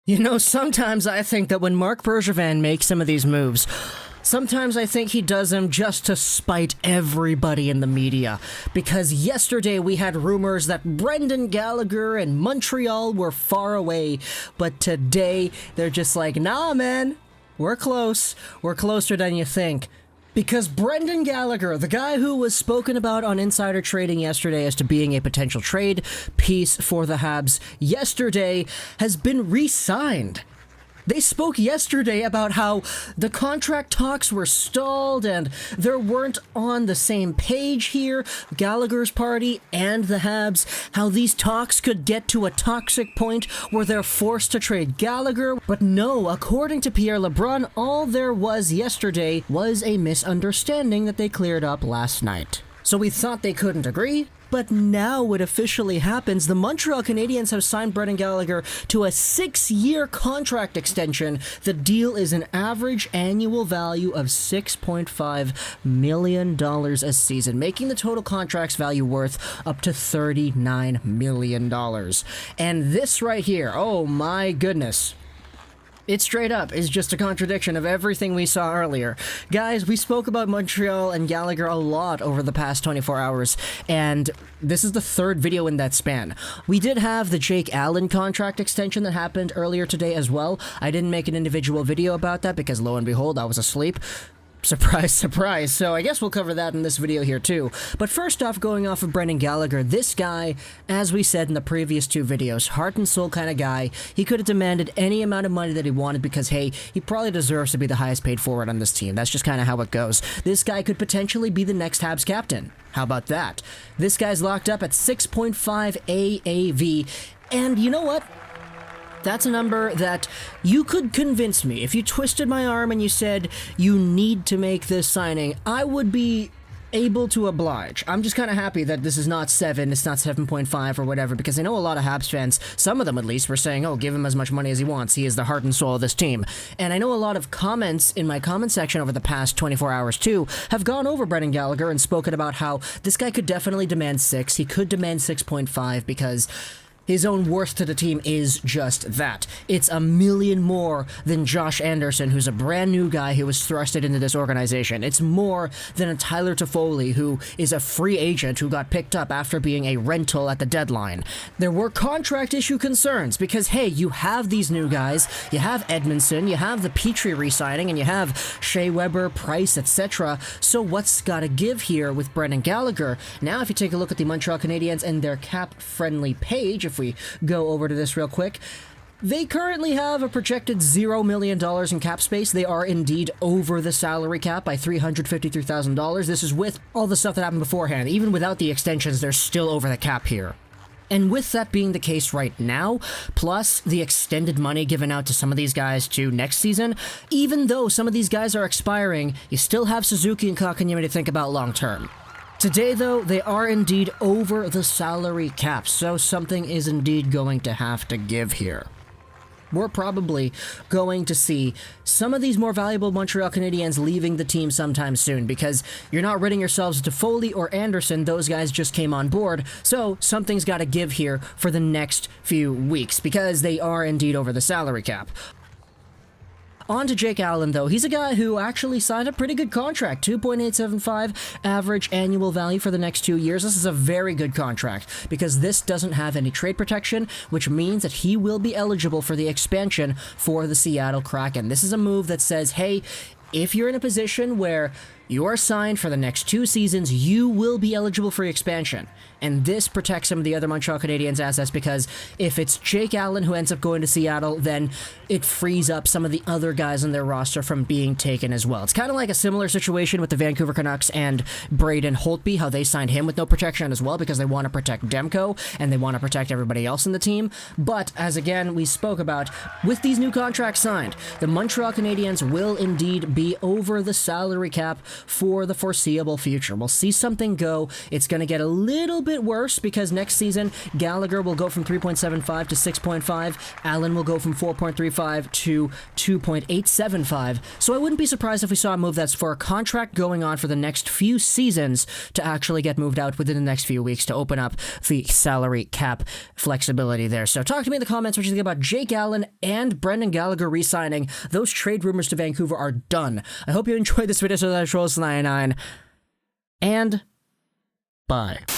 You know, sometimes I think that when Marc Bergevin makes some of these moves, sometimes I think he does them just to spite everybody in the media. Because yesterday we had rumors that Brendan Gallagher and Montreal were far away, but today they're just like, nah, man, we're close. We're closer than you think. Because Brendan Gallagher, the guy who was spoken about on Insider Trading yesterday as to being a potential trade piece for the Habs yesterday, has been re-signed. They spoke yesterday about how the contract talks were stalled and they weren't on the same page here, Gallagher's party and the Habs, how these talks could get to a toxic point where they're forced to trade Gallagher. But no, according to Pierre LeBrun, all there was yesterday was a misunderstanding that they cleared up last night. So we thought they couldn't agree. But now it officially happens. The Montreal Canadiens have signed Brendan Gallagher to a 6-year contract extension. The deal is an average annual value of $6.5 million a season, making the total contract's value worth up to $39 million. And this right here, oh my goodness. It straight up is just a contradiction of everything we saw earlier. Guys, we spoke about Montreal and Gallagher a lot over the past 24 hours, and this is the third video in that span. We did have the Jake Allen contract extension that happened earlier today as well. I didn't make an individual video about that because lo and behold, I was asleep. Surprise, surprise. So I guess we'll cover that in this video here too. But first off, going off of Brendan Gallagher, this guy, as we said in the previous two videos, heart and soul kind of guy. He could have demanded any amount of money that he wanted because, hey, he probably deserves to be the highest paid forward on this team. That's just kind of how it goes. This guy could potentially be the next Habs captain. How about that? This guy's locked up at 6.5 AAV. And you know what? That's a number that you could convince me. If you twisted my arm and you said you need to make this signing, I would be able to oblige. I'm just kind of happy that this is not 7, it's not 7.5 or whatever, because I know a lot of Habs fans, some of them at least, were saying, oh, give him as much money as he wants. He is the heart and soul of this team. And I know a lot of comments in my comment section over the past 24 hours too have gone over Brendan Gallagher and spoken about how this guy could definitely demand 6. He could demand 6.5 because his own worth to the team is just that. It's $1 million more than Josh Anderson, who's a brand new guy who was thrusted into this organization. It's more than a Tyler Toffoli, who is a free agent who got picked up after being a rental at the deadline. There were contract issue concerns because, hey, you have these new guys, you have Edmondson, you have the Petrie re-signing, and you have Shea Weber, Price, etc. So what's gotta give here with Brendan Gallagher? Now, if you take a look at the Montreal Canadiens and their cap-friendly page, if we go over to this real quick, they currently have a projected $0 million in cap space. They are indeed over the salary cap by $353,000. This is with all the stuff that happened beforehand. Even without the extensions, they're still over the cap here. And with that being the case right now, plus the extended money given out to some of these guys to next season, even though some of these guys are expiring, you still have Suzuki and Kotkaniemi to think about long term. Today, though, they are indeed over the salary cap, so something is indeed going to have to give here. We're probably going to see some of these more valuable Montreal Canadiens leaving the team sometime soon because you're not ridding yourselves to Foley or Anderson. Those guys just came on board, so something's got to give here for the next few weeks because they are indeed over the salary cap. On to Jake Allen, though. He's a guy who actually signed a pretty good contract, $2.875 average annual value for the next 2 years. This is a very good contract because this doesn't have any trade protection, which means that he will be eligible for the expansion for the Seattle Kraken. This is a move that says, hey, if you're in a position where you are signed for the next 2 seasons, you will be eligible for expansion. And this protects some of the other Montreal Canadiens assets because if it's Jake Allen who ends up going to Seattle, then it frees up some of the other guys on their roster from being taken as well. It's kind of like a similar situation with the Vancouver Canucks and Braden Holtby, how they signed him with no protection as well because they want to protect Demko and they want to protect everybody else in the team. But as again we spoke about, with these new contracts signed, the Montreal Canadiens will indeed be over the salary cap for the foreseeable future. We'll see something go. It's going to get a little bit worse because next season, Gallagher will go from 3.75 to 6.5. Allen will go from 4.35 to 2.875. So I wouldn't be surprised if we saw a move that's for a contract going on for the next few seasons to actually get moved out within the next few weeks to open up the salary cap flexibility there. So talk to me in the comments what you think about Jake Allen and Brendan Gallagher re-signing. Those trade rumors to Vancouver are done. I hope you enjoyed this video. So that's Rolls99, and bye.